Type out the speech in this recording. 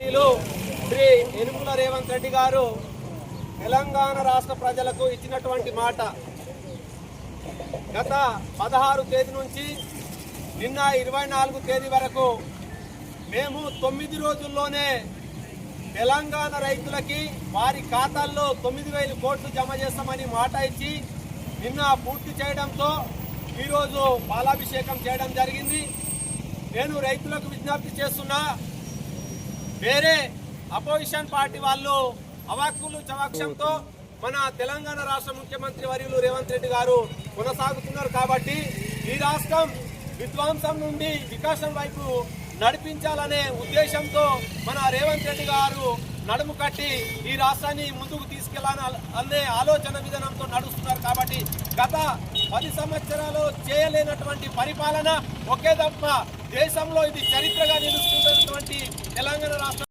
శ్రీ యనుమల రేవంత్ రెడ్డి గారు తెలంగాణ రాష్ట్ర ప్రజలకు ఇచ్చినటువంటి మాట గత 16 తేదీ నుంచి నిన్న 24 తేదీ వరకు మేము 9 రోజుల్లోనే తెలంగాణ రైతులకి వారి ఖాతాల్లో 9,000 కోట్లు జమ చేస్తామని మాట ఇచ్చి నిన్న పూర్తి చేయడంతో ఈరోజు పాలాభిషేకం చేయడం జరిగింది. నేను రైతులకు విజ్ఞప్తి చేస్తున్నా, వేరే అపోజిషన్ పార్టీ వాళ్ళు అవాక్కులు చవాక్షంతో మన తెలంగాణ రాష్ట్ర ముఖ్యమంత్రి వర్యులు రేవంత్ రెడ్డి గారు కొనసాగుతున్నారు. కాబట్టి ఈ రాష్ట్రం విధ్వంసం నుండి వికాసం వైపు నడిపించాలనే ఉద్దేశంతో మన రేవంత్ రెడ్డి గారు నడుము కట్టి ఈ రాష్ట్రాన్ని ముందుకు తీసుకెళ్లాలనే ఆలోచన విధానంతో నడుస్తున్నారు. కాబట్టి గత 10 సంవత్సరాలు చేయలేనటువంటి పరిపాలన ఒకే తప్ప దేశంలో ఇది చరిత్రగా నిలుస్తున్నటువంటి తెలంగాణ రాష్ట్రం